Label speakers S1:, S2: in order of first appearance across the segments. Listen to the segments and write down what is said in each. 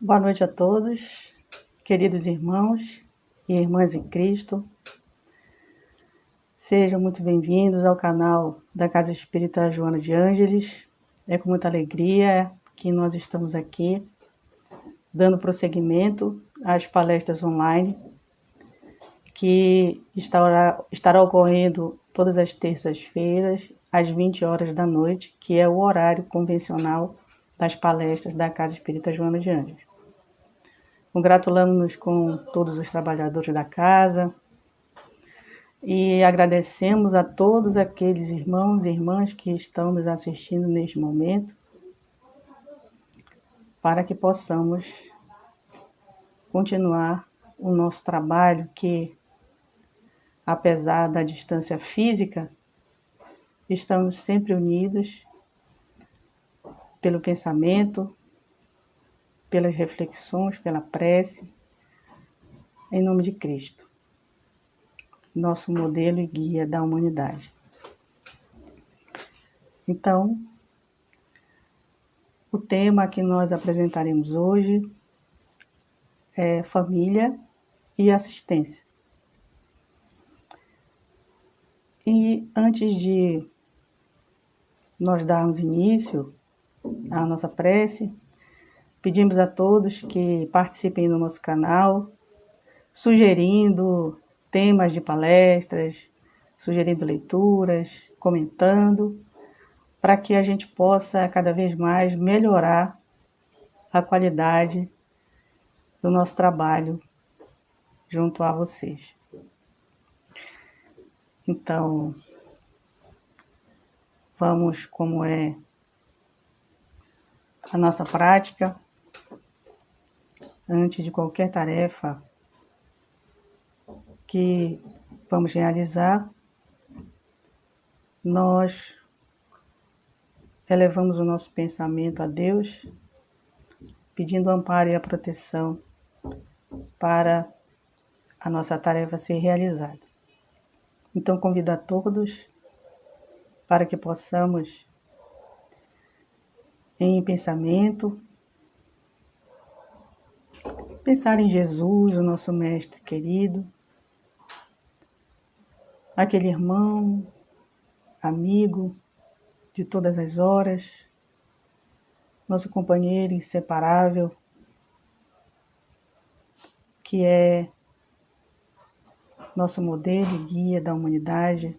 S1: Boa noite a todos, queridos irmãos e irmãs em Cristo. Sejam muito bem-vindos ao canal da Casa Espírita Joana de Ângeles. É com muita alegria que nós estamos aqui, dando prosseguimento às palestras online, que estará ocorrendo todas as terças-feiras, às 20 horas da noite, que é o horário convencional das palestras da Casa Espírita Joana de Ângeles. Congratulamos-nos com todos os trabalhadores da casa e agradecemos a todos aqueles irmãos e irmãs que estão nos assistindo neste momento, para que possamos continuar o nosso trabalho que, apesar da distância física, estamos sempre unidos pelo pensamento, pelas reflexões, pela prece, em nome de Cristo, nosso modelo e guia da humanidade. Então, o tema que nós apresentaremos hoje é família e assistência. E antes de nós darmos início à nossa prece, pedimos a todos que participem do nosso canal, sugerindo temas de palestras, sugerindo leituras, comentando, para que a gente possa cada vez mais melhorar a qualidade do nosso trabalho junto a vocês. Então, vamos, como é a nossa prática, antes de qualquer tarefa que vamos realizar, nós elevamos o nosso pensamento a Deus, pedindo o amparo e a proteção para a nossa tarefa ser realizada. Então, convido a todos para que possamos, em pensamento, pensar em Jesus, o nosso Mestre querido, aquele irmão, amigo de todas as horas, nosso companheiro inseparável, que é nosso modelo e guia da humanidade,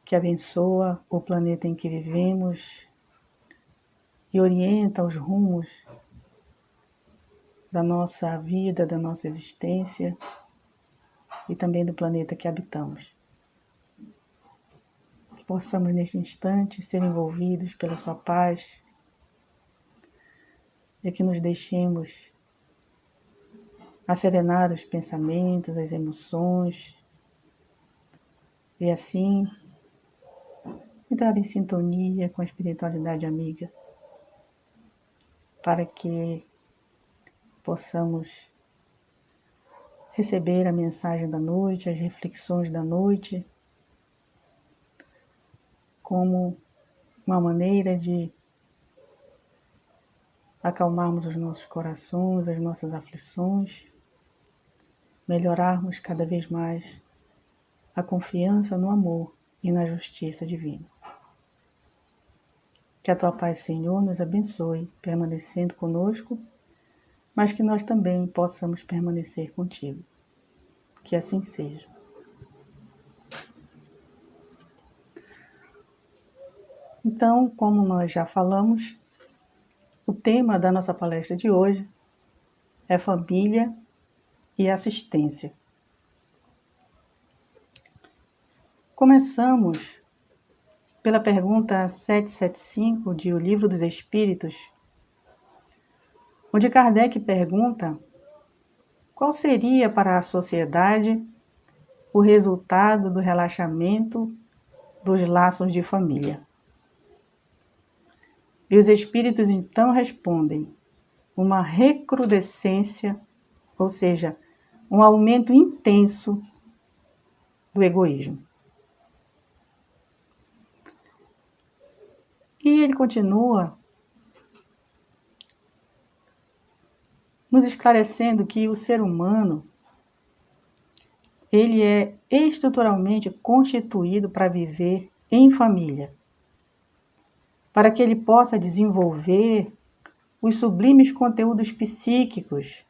S1: que abençoa o planeta em que vivemos e orienta os rumos da nossa vida, da nossa existência e também do planeta que habitamos. Que possamos neste instante ser envolvidos pela sua paz e que nos deixemos acerenar os pensamentos, as emoções e assim entrar em sintonia com a espiritualidade amiga, para que possamos receber a mensagem da noite, as reflexões da noite, como uma maneira de acalmarmos os nossos corações, as nossas aflições, melhorarmos cada vez mais a confiança no amor e na justiça divina. Que a tua paz, Senhor, nos abençoe, permanecendo conosco, mas que nós também possamos permanecer contigo. Que assim seja. Então, como nós já falamos, o tema da nossa palestra de hoje é família e assistência. Começamos pela pergunta 775 de O Livro dos Espíritos, onde Kardec pergunta qual seria para a sociedade o resultado do relaxamento dos laços de família. E os espíritos então respondem: uma recrudescência, ou seja, um aumento intenso do egoísmo. E ele continua nos esclarecendo que o ser humano, ele é estruturalmente constituído para viver em família, para que ele possa desenvolver os sublimes conteúdos psíquicos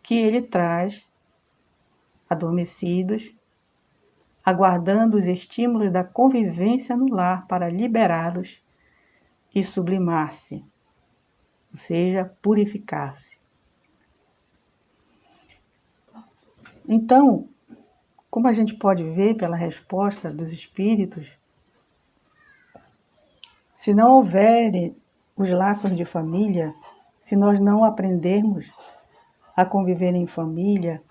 S1: que ele traz, adormecidos, aguardando os estímulos da convivência no lar para liberá-los e sublimar-se, ou seja, purificar-se. Então, como a gente pode ver pela resposta dos espíritos, se não houverem os laços de família, se nós não aprendermos a conviver em família,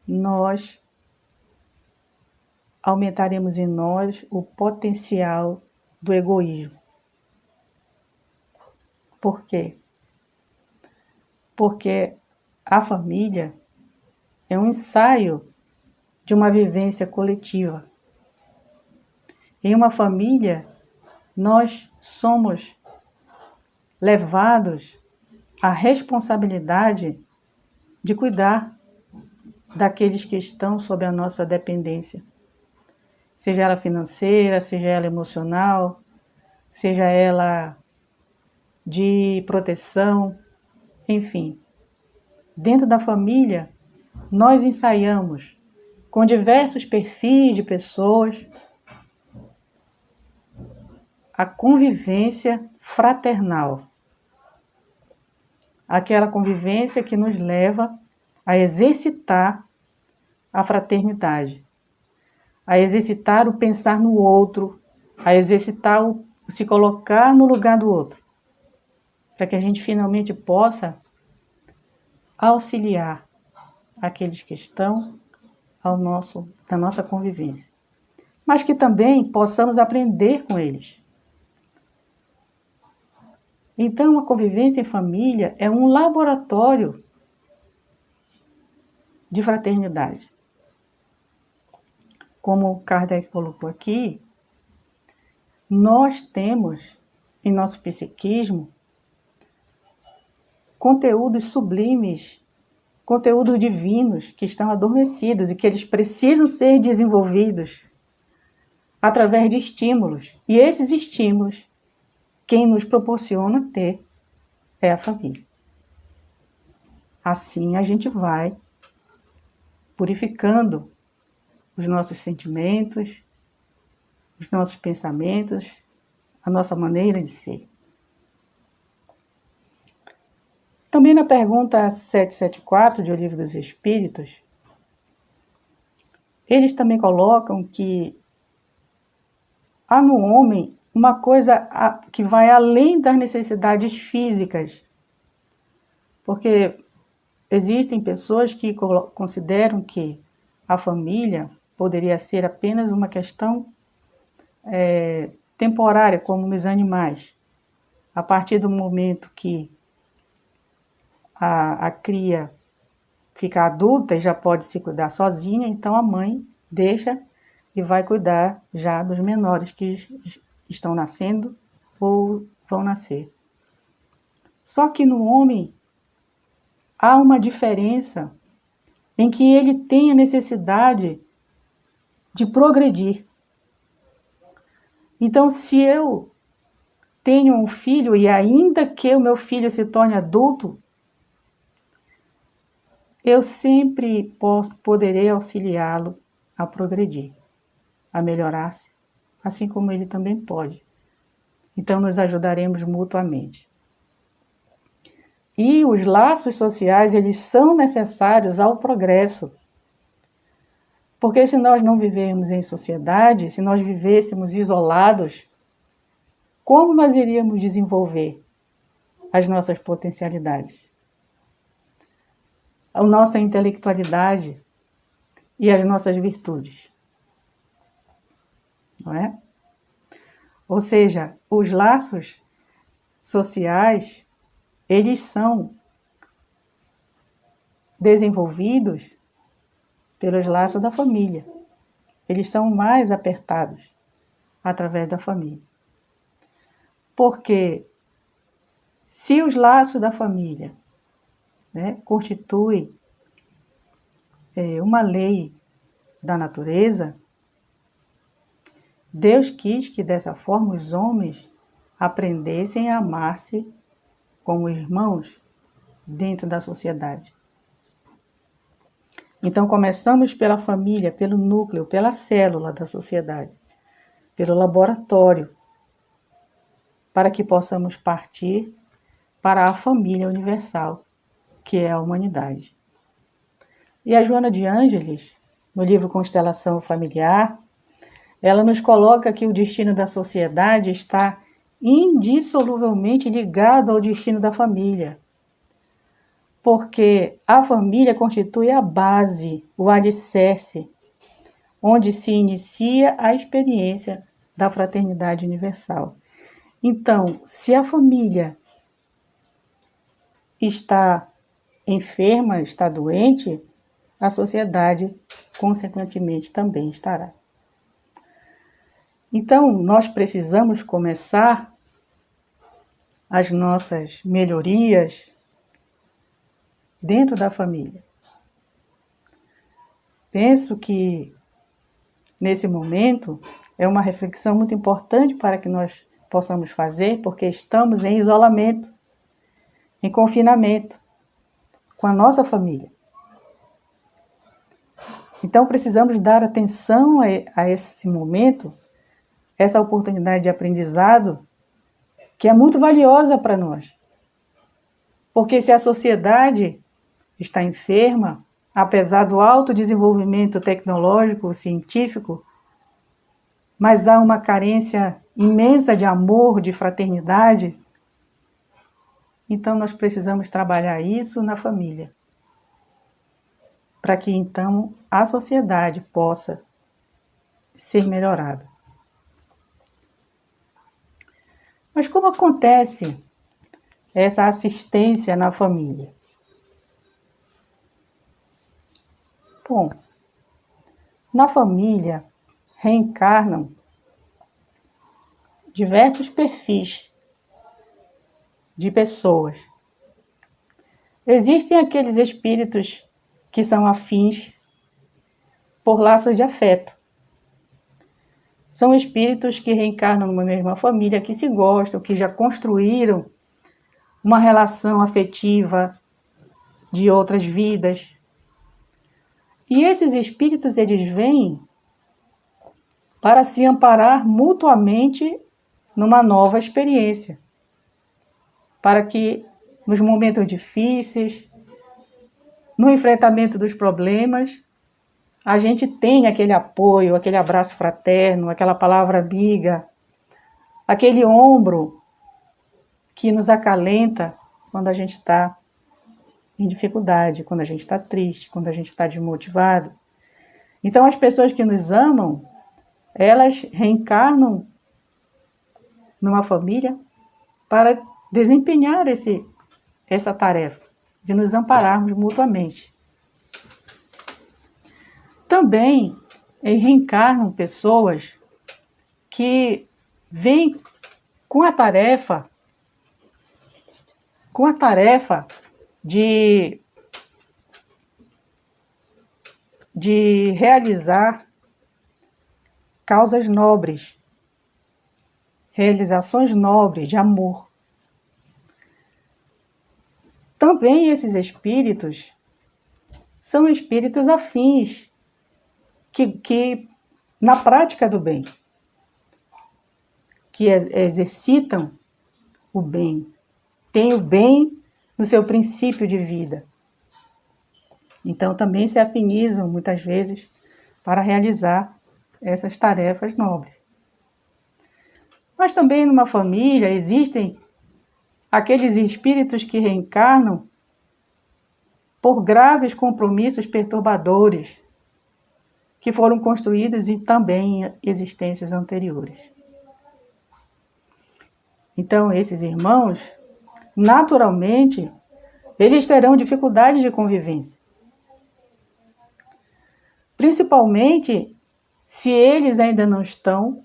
S1: nós aumentaremos em nós o potencial do egoísmo. Por quê? Porque a família é um ensaio de uma vivência coletiva. Em uma família, nós somos levados à responsabilidade de cuidar daqueles que estão sob a nossa dependência. Seja ela financeira, seja ela emocional, seja ela de proteção, enfim. Dentro da família, nós ensaiamos com diversos perfis de pessoas a convivência fraternal. Aquela convivência que nos leva a exercitar a fraternidade, a exercitar o pensar no outro, a exercitar o se colocar no lugar do outro, para que a gente finalmente possa auxiliar aqueles que estão na nossa convivência, mas que também possamos aprender com eles. Então, a convivência em família é um laboratório de fraternidade. Como Kardec colocou aqui, nós temos em nosso psiquismo conteúdos sublimes, conteúdos divinos que estão adormecidos e que eles precisam ser desenvolvidos através de estímulos. E esses estímulos, quem nos proporciona ter é a família. Assim a gente vai purificando os nossos sentimentos, os nossos pensamentos, a nossa maneira de ser. Também na pergunta 774 de O Livro dos Espíritos, eles também colocam que há no homem uma coisa que vai além das necessidades físicas. Porque existem pessoas que consideram que a família poderia ser apenas uma questão temporária, como nos animais. A partir do momento que a cria fica adulta e já pode se cuidar sozinha, então a mãe deixa e vai cuidar já dos menores que estão nascendo ou vão nascer. Só que no homem há uma diferença em que ele tem a necessidade de progredir. Então, se eu tenho um filho e ainda que o meu filho se torne adulto, eu sempre poderei auxiliá-lo a progredir, a melhorar-se, assim como ele também pode. Então, nos ajudaremos mutuamente. E os laços sociais, eles são necessários ao progresso. Porque se nós não vivermos em sociedade, se nós vivêssemos isolados, como nós iríamos desenvolver as nossas potencialidades? A nossa intelectualidade e as nossas virtudes. Não é? Ou seja, os laços sociais, eles são desenvolvidos pelos laços da família. Eles são mais apertados através da família. Porque se os laços da família né, constitui uma lei da natureza, Deus quis que dessa forma os homens aprendessem a amar-se como irmãos dentro da sociedade. Então começamos pela família, pelo núcleo, pela célula da sociedade, pelo laboratório, para que possamos partir para a família universal, que é a humanidade. E a Joana de Ângeles, no livro Constelação Familiar, ela nos coloca que o destino da sociedade está indissoluvelmente ligado ao destino da família, porque a família constitui a base, o alicerce, onde se inicia a experiência da fraternidade universal. Então, se a família está enferma, está doente, a sociedade, consequentemente, também estará. Então, nós precisamos começar as nossas melhorias dentro da família. Penso que, nesse momento, é uma reflexão muito importante para que nós possamos fazer, porque estamos em isolamento, em confinamento, com a nossa família. Então, precisamos dar atenção a esse momento, essa oportunidade de aprendizado, que é muito valiosa para nós. Porque se a sociedade está enferma, apesar do alto desenvolvimento tecnológico, científico, mas há uma carência imensa de amor, de fraternidade, então nós precisamos trabalhar isso na família, para que então a sociedade possa ser melhorada. Mas como acontece essa assistência na família? Bom, na família reencarnam diversos perfis de pessoas. Existem aqueles espíritos que são afins por laços de afeto. São espíritos que reencarnam numa mesma família, que se gostam, que já construíram uma relação afetiva de outras vidas. E esses espíritos, eles vêm para se amparar mutuamente numa nova experiência, para que nos momentos difíceis, no enfrentamento dos problemas, a gente tenha aquele apoio, aquele abraço fraterno, aquela palavra amiga, aquele ombro que nos acalenta quando a gente está em dificuldade, quando a gente está triste, quando a gente está desmotivado. Então, as pessoas que nos amam, elas reencarnam numa família para desempenhar essa tarefa de nos ampararmos mutuamente. Também reencarnam pessoas que vêm com a tarefa de realizar causas nobres, realizações nobres de amor. Também esses espíritos são espíritos afins, que na prática do bem, que exercitam o bem, têm o bem no seu princípio de vida. Então também se afinizam muitas vezes para realizar essas tarefas nobres. Mas também numa família existem aqueles espíritos que reencarnam por graves compromissos perturbadores que foram construídos também em existências anteriores. Então, esses irmãos, naturalmente, eles terão dificuldade de convivência. Principalmente se eles ainda não estão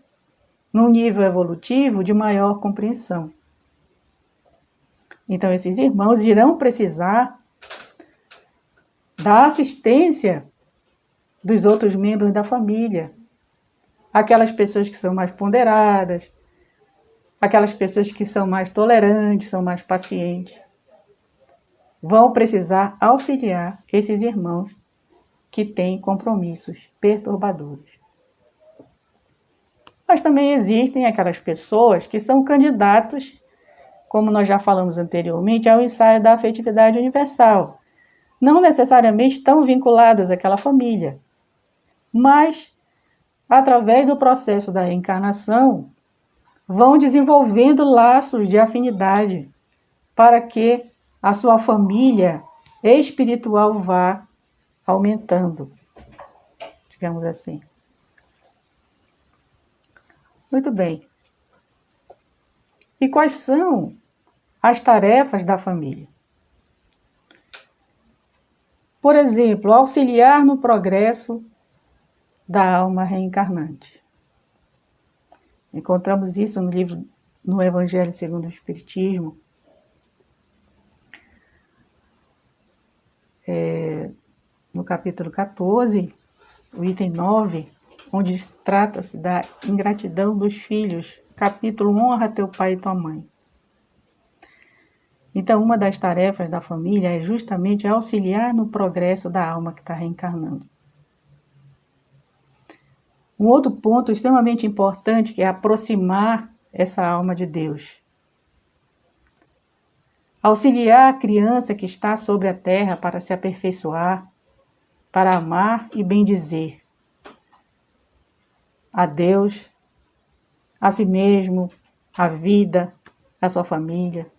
S1: num nível evolutivo de maior compreensão. Então, esses irmãos irão precisar da assistência dos outros membros da família. Aquelas pessoas que são mais ponderadas, aquelas pessoas que são mais tolerantes, são mais pacientes, vão precisar auxiliar esses irmãos que têm compromissos perturbadores. Mas também existem aquelas pessoas que são candidatos, como nós já falamos anteriormente, ao ensaio da afetividade universal. Não necessariamente estão vinculadas àquela família, mas, através do processo da reencarnação, vão desenvolvendo laços de afinidade para que a sua família espiritual vá aumentando, digamos assim. Muito bem. E quais são as tarefas da família? Por exemplo, auxiliar no progresso da alma reencarnante. Encontramos isso no livro, no Evangelho segundo o Espiritismo, no capítulo 14, o item 9, onde trata-se da ingratidão dos filhos, capítulo Honra teu pai e tua mãe. Então, uma das tarefas da família é justamente auxiliar no progresso da alma que está reencarnando. Um outro ponto extremamente importante que é aproximar essa alma de Deus. Auxiliar a criança que está sobre a terra para se aperfeiçoar, para amar e bendizer a Deus, a si mesmo, a vida, a sua família.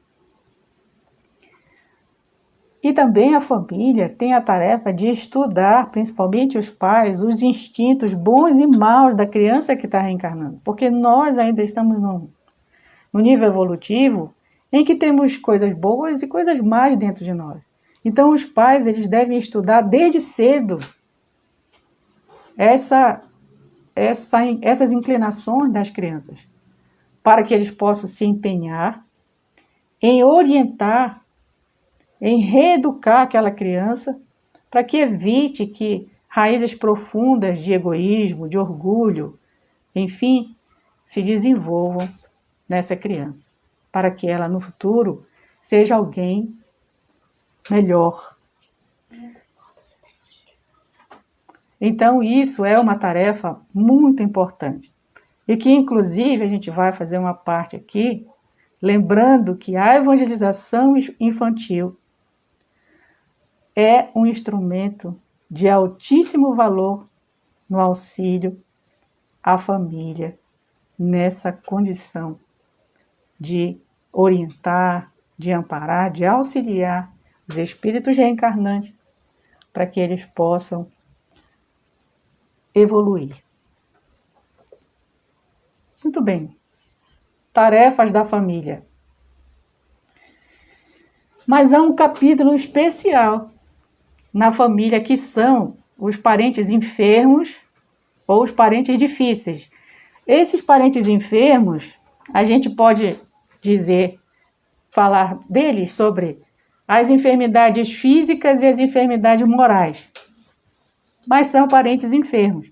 S1: E também a família tem a tarefa de estudar, principalmente os pais, os instintos bons e maus da criança que está reencarnando. Porque nós ainda estamos no nível evolutivo em que temos coisas boas e coisas más dentro de nós. Então os pais eles devem estudar desde cedo essas inclinações das crianças, para que eles possam se empenhar em orientar, em reeducar aquela criança, para que evite que raízes profundas de egoísmo, de orgulho, enfim, se desenvolvam nessa criança, para que ela no futuro seja alguém melhor. Então isso é uma tarefa muito importante e que inclusive a gente vai fazer uma parte aqui, lembrando que a evangelização infantil é um instrumento de altíssimo valor no auxílio à família, nessa condição de orientar, de amparar, de auxiliar os espíritos reencarnantes para que eles possam evoluir. Muito bem. Tarefas da família. Mas há um capítulo especial na família que são os parentes enfermos ou os parentes difíceis. Esses parentes enfermos, a gente pode falar deles sobre as enfermidades físicas e as enfermidades morais. Mas são parentes enfermos.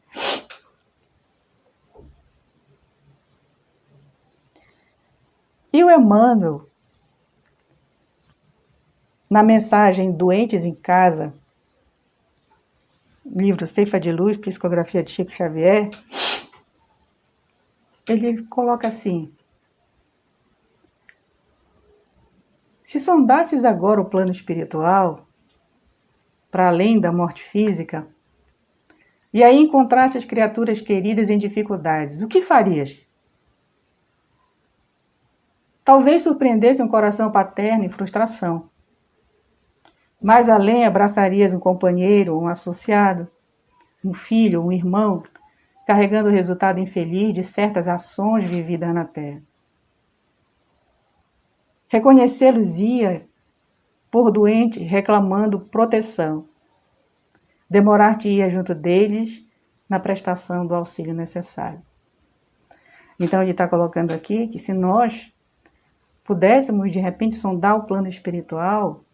S1: E o Emmanuel, na mensagem Doentes em Casa, livro Ceifa de Luz, Psicografia de Chico Xavier, ele coloca assim: se sondasses agora o plano espiritual, para além da morte física, e aí encontrasse as criaturas queridas em dificuldades, o que farias? Talvez surpreendesse um coração paterno em frustração. Mais além, abraçarias um companheiro, um associado, um filho, um irmão, carregando o resultado infeliz de certas ações vividas na terra. Reconhecê-los-ia por doentes reclamando proteção. Demorar-te-ia junto deles na prestação do auxílio necessário. Então ele está colocando aqui que se nós pudéssemos de repente sondar o plano espiritual,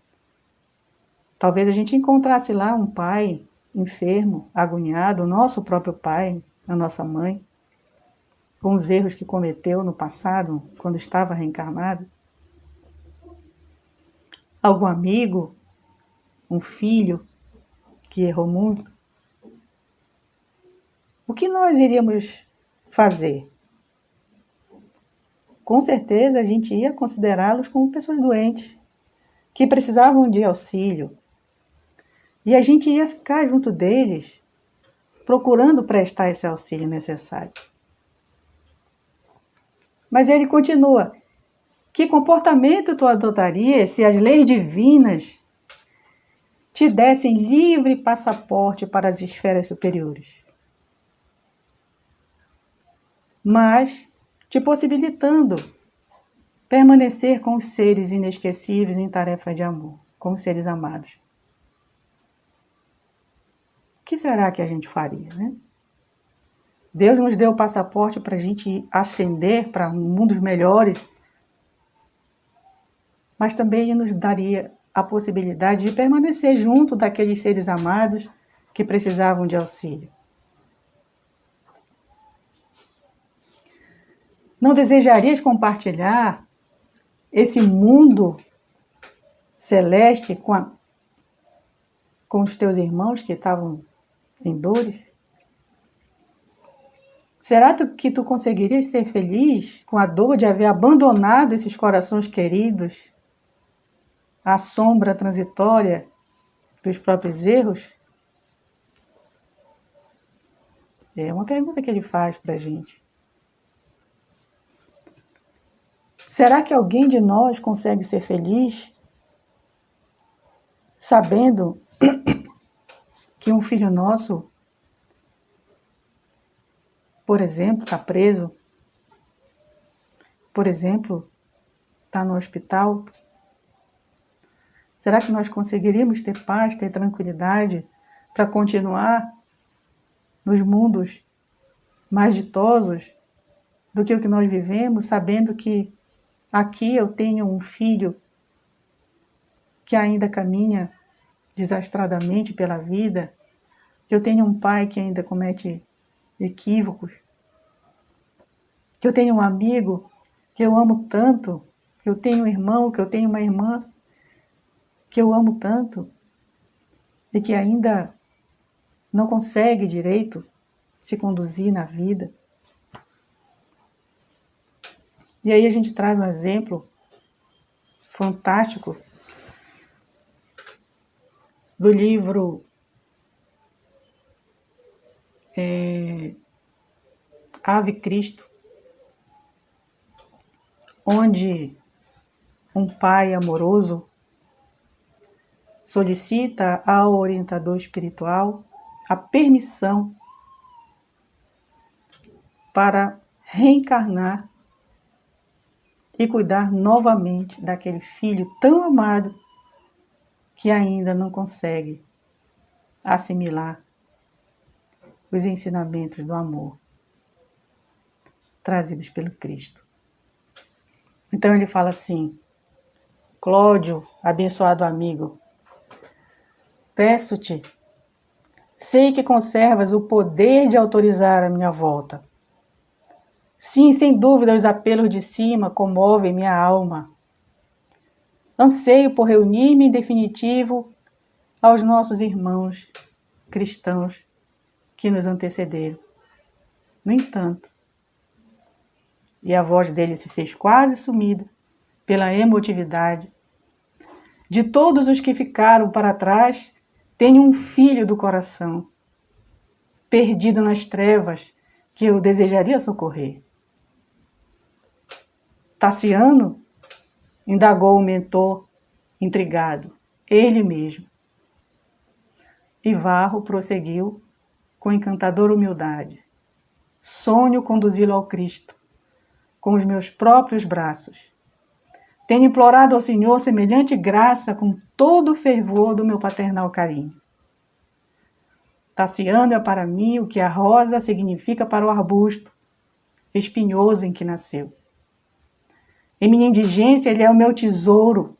S1: Talvez a gente encontrasse lá um pai enfermo, agoniado, o nosso próprio pai, a nossa mãe, com os erros que cometeu no passado, quando estava reencarnado. Algum amigo, um filho que errou muito. O que nós iríamos fazer? Com certeza a gente ia considerá-los como pessoas doentes, que precisavam de auxílio. E a gente ia ficar junto deles, procurando prestar esse auxílio necessário. Mas ele continua: que comportamento tu adotarias se as leis divinas te dessem livre passaporte para as esferas superiores, mas te possibilitando permanecer com os seres inesquecíveis em tarefa de amor, com os seres amados? O que será que a gente faria, né? Deus nos deu o passaporte para a gente ascender para mundos melhores, mas também nos daria a possibilidade de permanecer junto daqueles seres amados que precisavam de auxílio. Não desejarias compartilhar esse mundo celeste com os teus irmãos que estavam em dores? Será que tu conseguirias ser feliz com a dor de haver abandonado esses corações queridos à sombra transitória dos próprios erros? É uma pergunta que ele faz para a gente. Será que alguém de nós consegue ser feliz sabendo que um filho nosso, por exemplo, está preso, por exemplo, está no hospital? Será que nós conseguiríamos ter paz, ter tranquilidade para continuar nos mundos mais ditosos do que o que nós vivemos, sabendo que aqui eu tenho um filho que ainda caminha desastradamente pela vida, que eu tenho um pai que ainda comete equívocos, que eu tenho um amigo que eu amo tanto, que eu tenho um irmão, que eu tenho uma irmã que eu amo tanto e que ainda não consegue direito se conduzir na vida? E aí a gente traz um exemplo fantástico do livro Ave Cristo, onde um pai amoroso solicita ao orientador espiritual a permissão para reencarnar e cuidar novamente daquele filho tão amado que ainda não consegue assimilar os ensinamentos do amor trazidos pelo Cristo. Então ele fala assim: Cláudio, abençoado amigo, peço-te, sei que conservas o poder de autorizar a minha volta. Sim, sem dúvida, os apelos de cima comovem minha alma. Anseio por reunir-me em definitivo aos nossos irmãos cristãos que nos antecederam. No entanto, e a voz dele se fez quase sumida pela emotividade, de todos os que ficaram para trás, tenho um filho do coração, perdido nas trevas, que eu desejaria socorrer. Tassiano? Indagou o mentor, intrigado, ele mesmo. E Varro prosseguiu com encantadora humildade. Sonho conduzi-lo ao Cristo, com os meus próprios braços. Tenho implorado ao Senhor semelhante graça com todo o fervor do meu paternal carinho. Tassiano é para mim o que a rosa significa para o arbusto espinhoso em que nasceu. Em minha indigência, ele é o meu tesouro,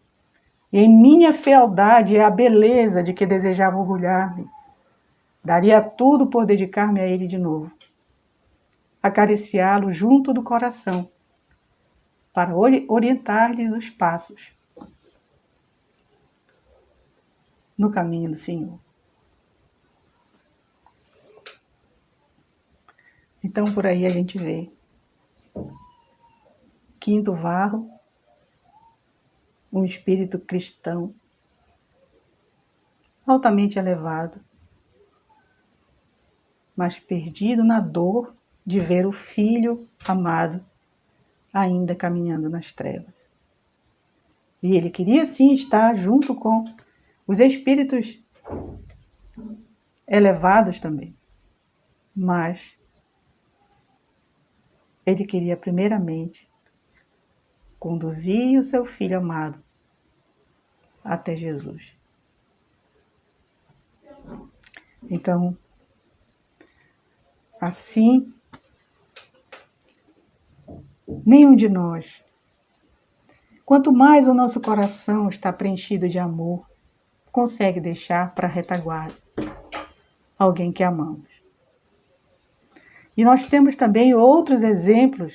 S1: E em minha fealdade é a beleza de que desejava orgulhar-me. Daria tudo por dedicar-me a ele de novo. Acariciá-lo junto do coração, para orientar-lhe os passos no caminho do Senhor. Então, por aí a gente vê Quinto Varro, um espírito cristão, altamente elevado, mas perdido na dor de ver o filho amado ainda caminhando nas trevas. E ele queria sim estar junto com os espíritos elevados também, mas ele queria primeiramente conduzir o seu filho amado até Jesus. Então, assim, nenhum de nós, quanto mais o nosso coração está preenchido de amor, consegue deixar para a retaguarda alguém que amamos. E nós temos também outros exemplos.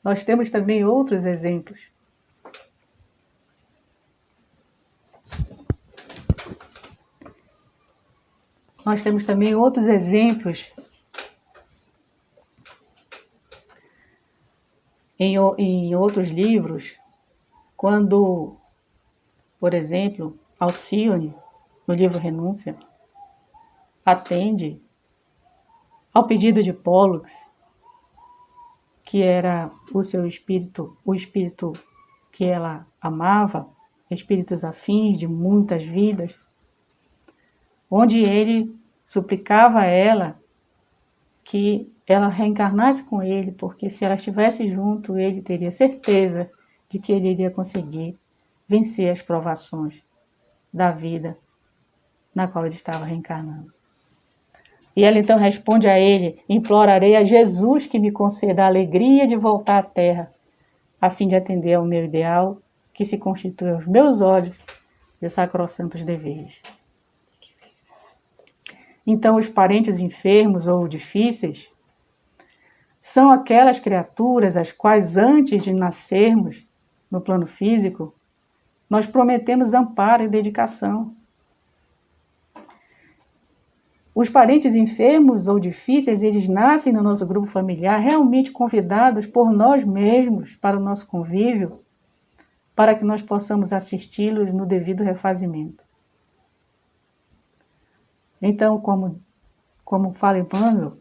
S1: Nós temos também outros exemplos. Nós temos também outros exemplos em outros livros, quando, por exemplo, Alcione, no livro Renúncia, atende ao pedido de Pólux, que era o seu espírito, o espírito que ela amava, espíritos afins de muitas vidas, onde ele suplicava a ela que ela reencarnasse com ele, porque se ela estivesse junto, ele teria certeza de que ele iria conseguir vencer as provações da vida na qual ele estava reencarnando. E ela então responde a ele: implorarei a Jesus que me conceda a alegria de voltar à terra, a fim de atender ao meu ideal, que se constitui aos meus olhos de sacrossantos deveres. Então, os parentes enfermos ou difíceis são aquelas criaturas às quais, antes de nascermos no plano físico, nós prometemos amparo e dedicação. Os parentes enfermos ou difíceis, eles nascem no nosso grupo familiar realmente convidados por nós mesmos para o nosso convívio, para que nós possamos assisti-los no devido refazimento. Então, como fala Emmanuel,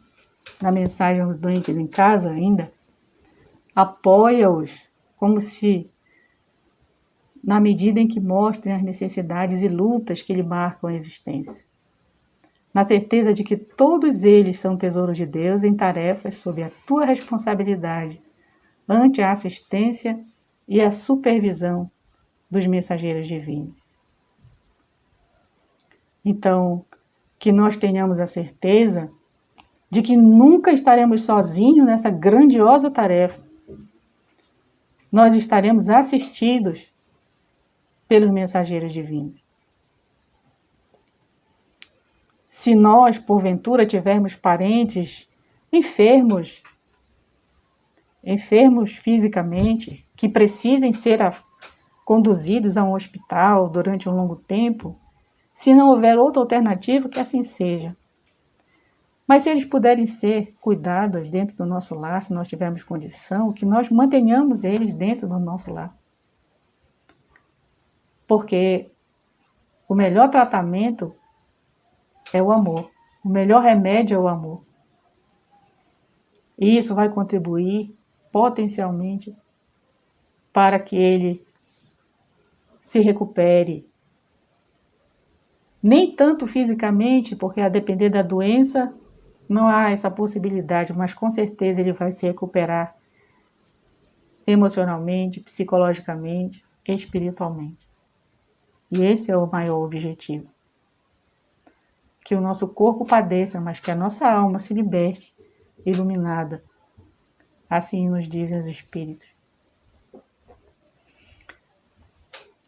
S1: na mensagem aos doentes em casa ainda, apoia-os como se, na medida em que mostrem as necessidades e lutas que lhe marcam a existência. Na certeza de que todos eles são tesouros de Deus em tarefas sob a tua responsabilidade, ante a assistência e a supervisão dos mensageiros divinos. Então, que nós tenhamos a certeza de que nunca estaremos sozinhos nessa grandiosa tarefa. Nós estaremos assistidos pelos mensageiros divinos. Se nós, porventura, tivermos parentes enfermos fisicamente, que precisem ser conduzidos a um hospital durante um longo tempo, se não houver outra alternativa, que assim seja. Mas se eles puderem ser cuidados dentro do nosso lar, se nós tivermos condição, que nós mantenhamos eles dentro do nosso lar. Porque o melhor tratamento é o amor. O melhor remédio é o amor. E isso vai contribuir potencialmente para que ele se recupere. Nem tanto fisicamente, porque a depender da doença não há essa possibilidade, mas com certeza ele vai se recuperar emocionalmente, psicologicamente, espiritualmente. E esse é o maior objetivo. Que o nosso corpo padeça, mas que a nossa alma se liberte, iluminada. Assim nos dizem os Espíritos.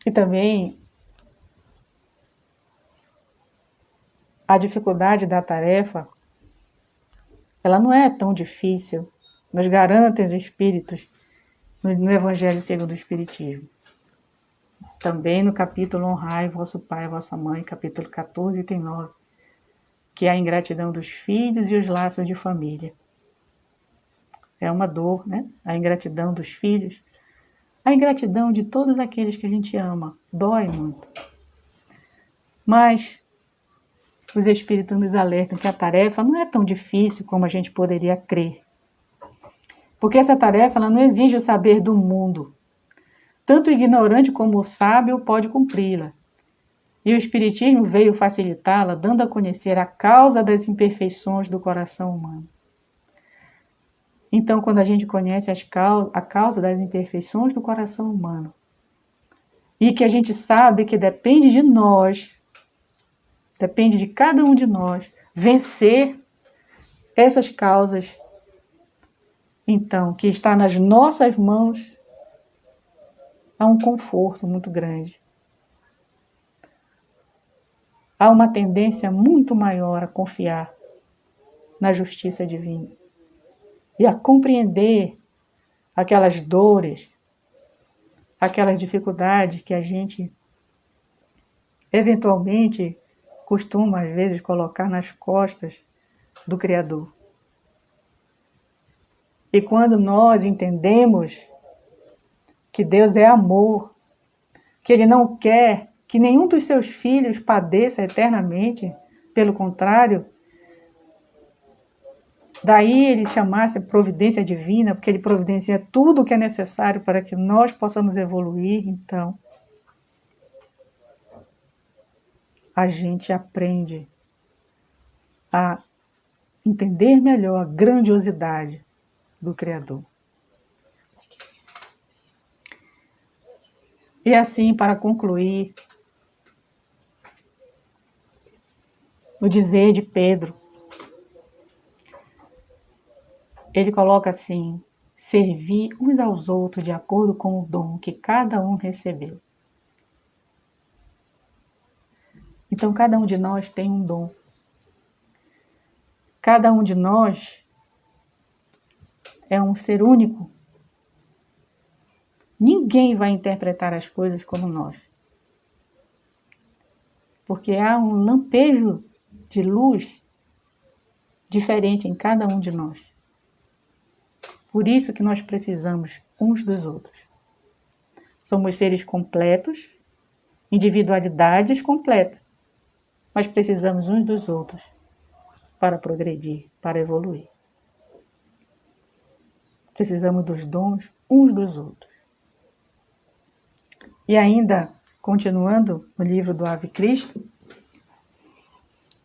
S1: E também a dificuldade da tarefa, ela não é tão difícil, nos garantem os espíritos no Evangelho segundo o Espiritismo. Também no capítulo Honrai vosso pai e vossa mãe, capítulo 14, item 9, que é a ingratidão dos filhos e os laços de família. É uma dor, né? A ingratidão dos filhos, a ingratidão de todos aqueles que a gente ama, dói muito. Mas os espíritos nos alertam que a tarefa não é tão difícil como a gente poderia crer. Porque essa tarefa ela não exige o saber do mundo. Tanto o ignorante como o sábio pode cumpri-la. E o Espiritismo veio facilitá-la, dando a conhecer a causa das imperfeições do coração humano. Então, quando a gente conhece a causa das imperfeições do coração humano, e que a gente sabe que depende de nós, depende de cada um de nós, vencer essas causas, então, que está nas nossas mãos, há um conforto muito grande. Há uma tendência muito maior a confiar na justiça divina e a compreender aquelas dores, aquelas dificuldades que a gente eventualmente costuma, às vezes, colocar nas costas do Criador. E quando nós entendemos que Deus é amor, que Ele não quer que nenhum dos seus filhos padeça eternamente, pelo contrário, daí Ele chamasse providência divina, porque Ele providencia tudo o que é necessário para que nós possamos evoluir, então a gente aprende a entender melhor a grandiosidade do Criador. E assim, para concluir, o dizer de Pedro, ele coloca assim: servir uns aos outros de acordo com o dom que cada um recebeu. Então, cada um de nós tem um dom. Cada um de nós é um ser único. Ninguém vai interpretar as coisas como nós. Porque há um lampejo de luz diferente em cada um de nós. Por isso que nós precisamos uns dos outros. Somos seres completos, individualidades completas, mas precisamos uns dos outros para progredir, para evoluir. Precisamos dos dons uns dos outros. E ainda, continuando no livro do Ave Cristo,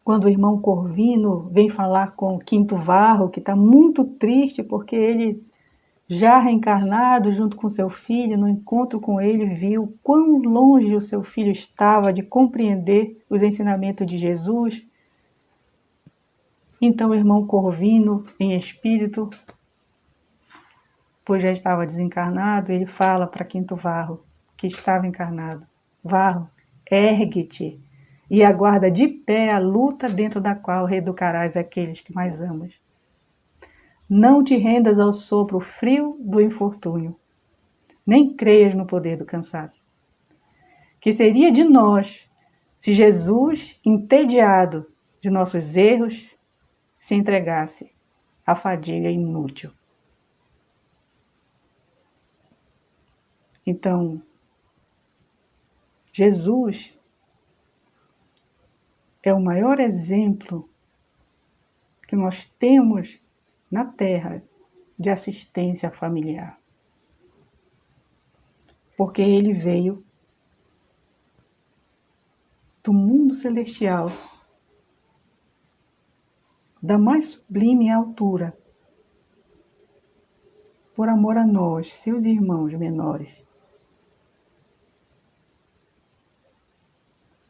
S1: quando o irmão Corvino vem falar com o Quinto Varro, que está muito triste porque ele, já reencarnado junto com seu filho, no encontro com ele, viu quão longe o seu filho estava de compreender os ensinamentos de Jesus. Então o irmão Corvino, em espírito, pois já estava desencarnado, ele fala para Quinto Varro, que estava encarnado: Varro, ergue-te e aguarda de pé a luta dentro da qual reeducarás aqueles que mais amas. Não te rendas ao sopro frio do infortúnio, nem creias no poder do cansaço. Que seria de nós se Jesus, entediado de nossos erros, se entregasse à fadiga inútil? Então, Jesus é o maior exemplo que nós temos na Terra de assistência familiar. Porque ele veio do mundo celestial, da mais sublime altura, por amor a nós, seus irmãos menores.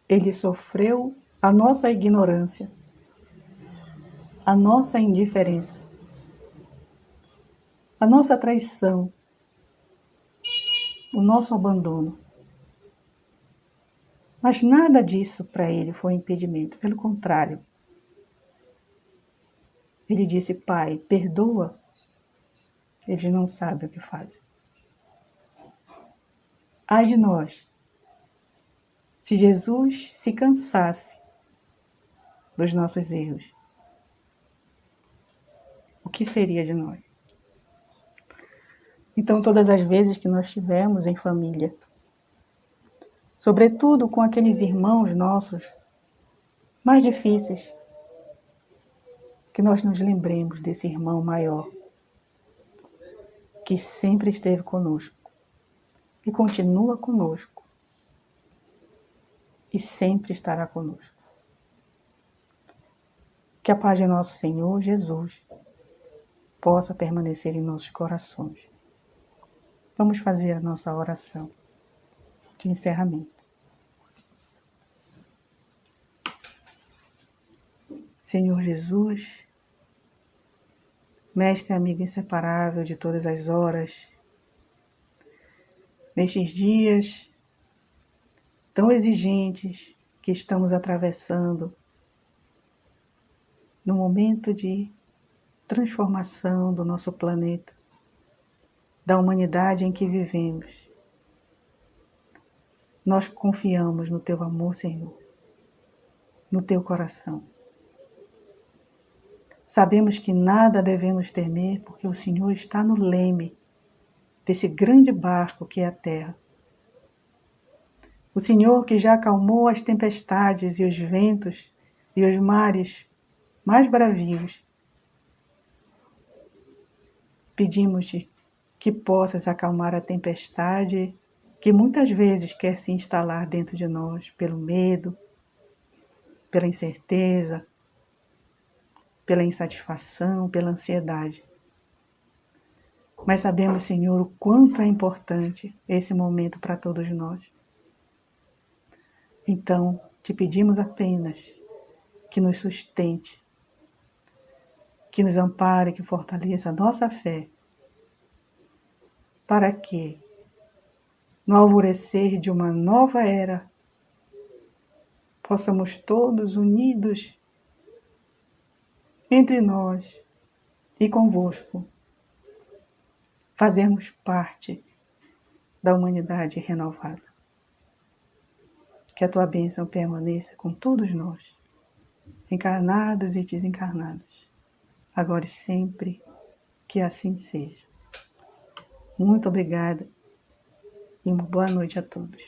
S1: Ele sofreu a nossa ignorância, a nossa indiferença, a nossa traição, o nosso abandono. Mas nada disso para ele foi impedimento, pelo contrário. Ele disse: Pai, perdoa, eles não sabem o que fazem. Ai de nós, se Jesus se cansasse dos nossos erros, o que seria de nós? Então, todas as vezes que nós estivermos em família, sobretudo com aqueles irmãos nossos mais difíceis, que nós nos lembremos desse irmão maior, que sempre esteve conosco e continua conosco e sempre estará conosco. Que a paz de nosso Senhor Jesus possa permanecer em nossos corações. Vamos fazer a nossa oração de encerramento. Senhor Jesus, Mestre e amigo inseparável de todas as horas, nestes dias tão exigentes que estamos atravessando, no momento de transformação do nosso planeta, da humanidade em que vivemos, nós confiamos no Teu amor, Senhor, no Teu coração. Sabemos que nada devemos temer, porque o Senhor está no leme desse grande barco que é a Terra. O Senhor que já acalmou as tempestades e os ventos e os mares mais bravios. Pedimos-te que possas acalmar a tempestade que muitas vezes quer se instalar dentro de nós pelo medo, pela incerteza, pela insatisfação, pela ansiedade. Mas sabemos, Senhor, o quanto é importante esse momento para todos nós. Então, te pedimos apenas que nos sustente, que nos ampare, que fortaleça a nossa fé, para que, no alvorecer de uma nova era, possamos todos unidos entre nós e convosco, fazermos parte da humanidade renovada. Que a tua bênção permaneça com todos nós, encarnados e desencarnados, agora e sempre, que assim seja. Muito obrigada e uma boa noite a todos.